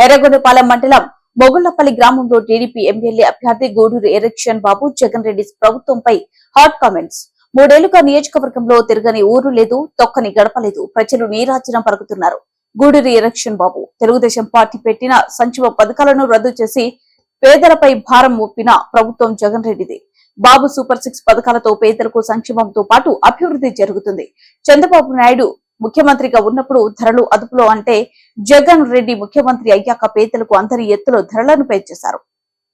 ఎర్రగొండపాలెం మండలం మొగుళ్లపల్లి గ్రామంలో TDP MLA అభ్యర్థి గూడూరు ఎలక్షన్ బాబు జగన్ రెడ్డి ప్రభుత్వంపై హాట్ కామెంట్స్. 3 ఏళ్లుగా నియోజకవర్గంలో తిరగని ఊరు లేదు, తొక్కని గడపలేదు. ప్రజలు నీరాజనం పలుకుతున్నారు. గూడూరు ఎలక్షన్ బాబు తెలుగుదేశం పార్టీ పెట్టిన సంక్షేమ పథకాలను రద్దు చేసి పేదలపై భారం మోపిన ప్రభుత్వం జగన్ రెడ్డిది. బాబు సూపర్ 6 పథకాలతో పేదలకు సంక్షేమంతో పాటు అభివృద్ధి జరుగుతుంది. చంద్రబాబు నాయుడు ముఖ్యమంత్రిగా ఉన్నప్పుడు ధరలు అదుపులో అంటే జగన్ రెడ్డి ముఖ్యమంత్రి అయ్యాక పేదలకు అందరి ఎత్తులో ధరలను పెంచేశారు.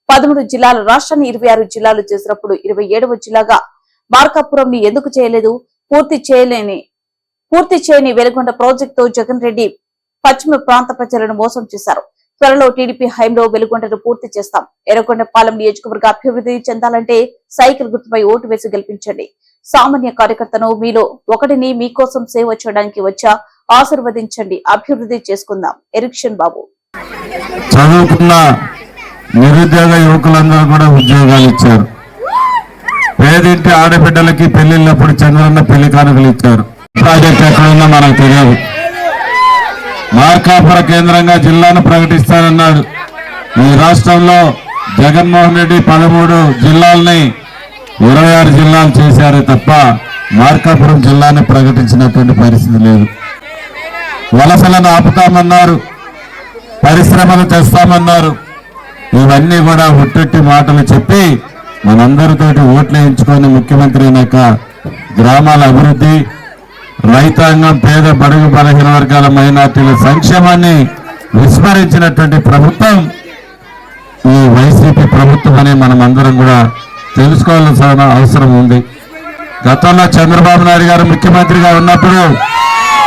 13 జిల్లాల రాష్ట్రాన్ని 26 జిల్లాలు చేసినప్పుడు 27వ జిల్లాగా మార్కాపురం ని ఎందుకు చేయలేదు? పూర్తి చేయని వెలుగొండ ప్రాజెక్టుతో జగన్ రెడ్డి పశ్చిమ ప్రాంత ప్రజలను మోసం చేశారు. త్వరలో టీడీపీ హయాంలో వెలుగొండను పూర్తి చేస్తాం. ఎర్రగొండపాలెం నియోజకవర్గ అభివృద్ధి చెందాలంటే సైకిల్ గుర్తుపై ఓటు వేసి గెలిపించండి. సామాన్య కార్యకర్తను మీలో ఒకటిని మీకోసం సేవ చేయడానికి వచ్చా, ఆశీర్వదించండి. అభివృద్ధి చేసుకుందాం. ఎలక్షన్ బాబు. చదువుకున్న నిరుద్యోగ యువకులందరూ కూడా ఉద్యోగాలు ఇచ్చారు. పేదింటి ఆడబిడ్డలకి పెళ్లిళ్ళప్పుడు చంద్రన్న పెళ్లి కానుకలు ఇచ్చారు. ప్రాజెక్ట్ ఎక్కడుందో మనకు తెలియదు. మార్కాపుర కేంద్రంగా జిల్లాను ప్రకటిస్తానన్నాడు. ఈ రాష్ట్రంలో జగన్మోహన్ రెడ్డి 13 జిల్లాలని 26 జిల్లాలు చేశారు తప్ప మార్కాపురం జిల్లాని ప్రకటించినటువంటి పరిస్థితి లేదు. వలసలను ఆపుతామన్నారు, పరిశ్రమలు తెస్తామన్నారు. ఇవన్నీ కూడా ఉట్టెట్టి మాటలు చెప్పి మనందరితోటి ఓట్లు వేయించుకొని ముఖ్యమంత్రి అయినాక గ్రామాల అభివృద్ధి, రైతాంగం, పేద బడుగు బలహీన వర్గాల మైనార్టీల సంక్షేమాన్ని విస్మరించినటువంటి ప్రభుత్వం ఈ వైసీపీ ప్రభుత్వం అని మనం అందరం కూడా తెలుసుకోవాల్సిన అవసరం ఉంది. గతంలో చంద్రబాబు నాయుడు గారు ముఖ్యమంత్రిగా ఉన్నప్పుడు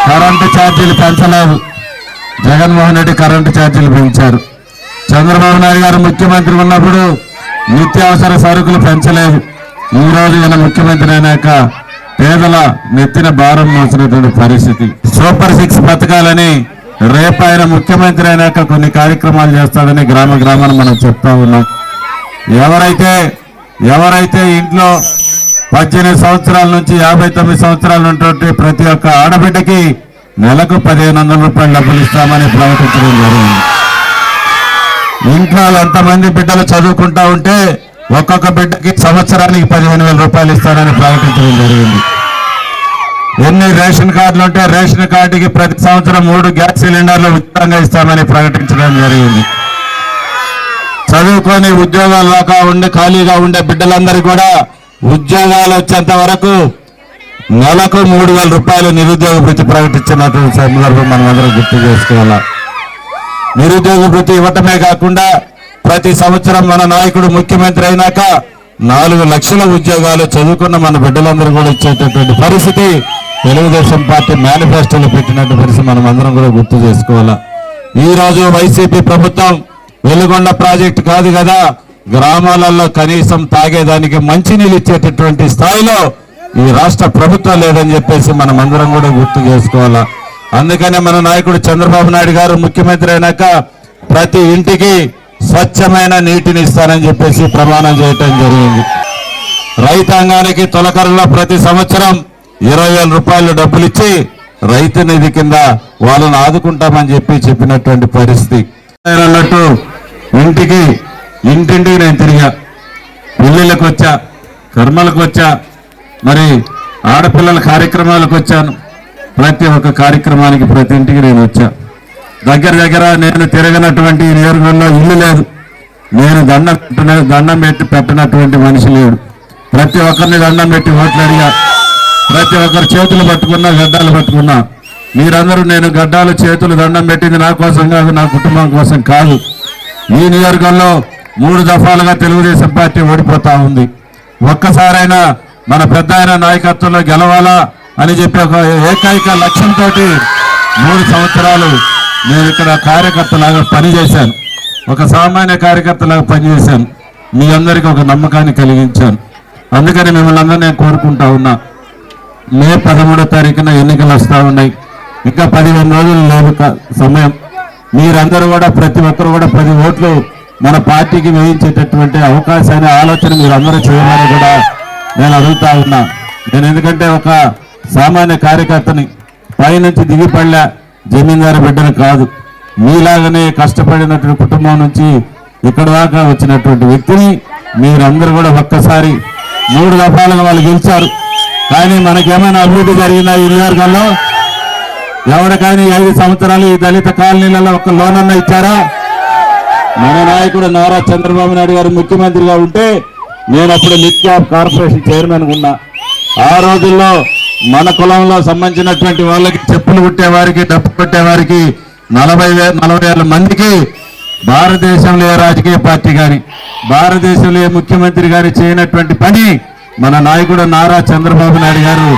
కరెంటు ఛార్జీలు పెంచలేదు. జగన్మోహన్ రెడ్డి కరెంటు ఛార్జీలు పెంచారు. చంద్రబాబు నాయుడు గారు ముఖ్యమంత్రి ఉన్నప్పుడు నిత్యావసర సరుకులు పెంచలేదు. ఈ రోజు ఈయన ముఖ్యమంత్రి అయినాక పేదల నెత్తిన భారం మోసినటువంటి పరిస్థితి. సూపర్ 6 పథకాలని రేపు ఆయన ముఖ్యమంత్రి అయినాక కొన్ని కార్యక్రమాలు చేస్తాడని గ్రామాన్ని మనం చెప్తా ఉన్నాం. ఎవరైతే ఇంట్లో 18 సంవత్సరాల నుంచి 59 సంవత్సరాలు ఉన్నటువంటి ప్రతి ఒక్క ఆడబిడ్డకి నెలకు 1500 రూపాయలు డబ్బులు ఇస్తామని ప్రకటించడం జరిగింది. ఇంట్లో ఎంతమంది బిడ్డలు చదువుకుంటా ఉంటే ఒక్కొక్క బిడ్డకి సంవత్సరానికి 15,000 రూపాయలు ఇస్తారని ప్రకటించడం జరిగింది. ఎన్ని రేషన్ కార్డులు ఉంటే రేషన్ కార్డుకి ప్రతి సంవత్సరం 3 గ్యాస్ సిలిండర్లు ఉచితంగా ఇస్తామని ప్రకటించడం జరిగింది. చదువుకొని ఉద్యోగాల్లోగా ఉండి ఖాళీగా ఉండే బిడ్డలందరికీ కూడా ఉద్యోగాలు వచ్చేంత వరకు నెలకు 3,000 రూపాయలు నిరుద్యోగ భృతి ప్రకటించినటువంటి సందర్భం మనం అందరం గుర్తు చేసుకోవాలా. నిరుద్యోగ భృతి ఇవ్వటమే కాకుండా ప్రతి సంవత్సరం మన నాయకుడు ముఖ్యమంత్రి అయినాక 4 లక్షల ఉద్యోగాలు చదువుకున్న మన బిడ్డలందరూ కూడా ఇచ్చేటటువంటి పరిస్థితి తెలుగుదేశం పార్టీ మేనిఫెస్టోలో పెట్టినటువంటి పరిస్థితి మనం అందరం కూడా గుర్తు చేసుకోవాలా. ఈ రోజు వైసీపీ ప్రభుత్వం వెలుగొండ ప్రాజెక్టు కాదు కదా, గ్రామాలలో కనీసం తాగేదానికి మంచినీళ్ళు ఇచ్చేటటువంటి స్థాయిలో ఈ రాష్ట్ర ప్రభుత్వం లేదని చెప్పేసి మనం అందరం కూడా గుర్తు చేసుకోవాలా. అందుకనే మన నాయకుడు చంద్రబాబు నాయుడు గారు ముఖ్యమంత్రి అయినాక ప్రతి ఇంటికి స్వచ్ఛమైన నీటిని ఇస్తానని చెప్పేసి ప్రమాణం చేయటం జరిగింది. రైతాంగానికి తొలకరలో ప్రతి సంవత్సరం 20,000 రూపాయలు డబ్బులు ఇచ్చి రైతు నిధి కింద వాళ్ళని ఆదుకుంటామని చెప్పినటువంటి పరిస్థితి. అన్నట్టు ఇంటింటికి నేను తిరిగా, పెళ్లిళ్ళకు వచ్చా, కర్మలకు వచ్చా, మరి ఆడపిల్లల కార్యక్రమాలకు వచ్చాను. ప్రతి ఒక్క కార్యక్రమానికి ప్రతి ఇంటికి నేను వచ్చా. దగ్గర నేను తిరగనటువంటి నియోజకవర్గంలో ఇల్లు లేదు, నేను దండం పెట్టి పెట్టినటువంటి మనిషి లేడు. ప్రతి ఒక్కరిని దండం పెట్టి ఓట్లు అడిగా. ప్రతి ఒక్కరు చేతులు పట్టుకున్నా, గడ్డాలు పట్టుకున్నా. మీరందరూ నేను గడ్డాలు చేతులు దండం పెట్టింది నా కోసం కాదు, నా కుటుంబం కోసం కాదు. ఈ నియోజకవర్గంలో 3 దఫాలుగా తెలుగుదేశం పార్టీ ఓడిపోతా ఉంది. ఒక్కసారైనా మన పెద్ద ఆయన నాయకత్వంలో గెలవాలా అని చెప్పి ఒక ఏకైక లక్ష్యంతో 3 సంవత్సరాలు నేను ఇక్కడ కార్యకర్తలాగా పనిచేశాను. ఒక సామాన్య కార్యకర్తలాగా పనిచేశాను. మీ అందరికీ ఒక నమ్మకాన్ని కలిగించాను. అందుకని మిమ్మల్ని అందరూ నేను కోరుకుంటా ఉన్నా, మే 13వ తారీఖున ఎన్నికలు వస్తూ ఉన్నాయి. ఇంకా 15 రోజులు లేదు సమయం. మీరందరూ కూడా ప్రతి ఒక్కరు కూడా 10 ఓట్లు మన పార్టీకి వేయించేటటువంటి అవకాశాన్ని ఆలోచన మీరు అందరూ చేయమని కూడా నేను అడుగుతా ఉన్నా. నేను ఎందుకంటే ఒక సామాన్య కార్యకర్తని, పైనుంచి దిగిపడలే, జమీందారు బిడ్డను కాదు. మీలాగనే కష్టపడినటువంటి కుటుంబం నుంచి ఇక్కడ దాకా వచ్చినటువంటి వ్యక్తిని మీరందరూ కూడా ఒక్కసారి 3 దఫాలుగా వాళ్ళు గెలిచారు. కానీ మనకేమైనా అభివృద్ధి జరిగిందా ఈ నియోజకవర్గంలో? ఎవరికైనా 5 సంవత్సరాలు ఈ దళిత కాలనీలలో ఒక లోన్ అన్న ఇచ్చారా? మన నాయకుడు నారా చంద్రబాబు నాయుడు గారు ముఖ్యమంత్రిగా ఉంటే నేను అప్పుడు లిడ్ క్యాప్ కార్పొరేషన్ చైర్మన్ ఉన్నా. ఆ రోజుల్లో మన కులంలో సంబంధించినటువంటి వాళ్ళకి చెప్పులు కుట్టేవారికి, డప్పు కొట్టేవారికి 40,000 మందికి భారతదేశంలో ఏ రాజకీయ పార్టీ కానీ, భారతదేశంలో ఏ ముఖ్యమంత్రి గాని చేయనటువంటి పని మన నాయకుడు నారా చంద్రబాబు నాయుడు గారు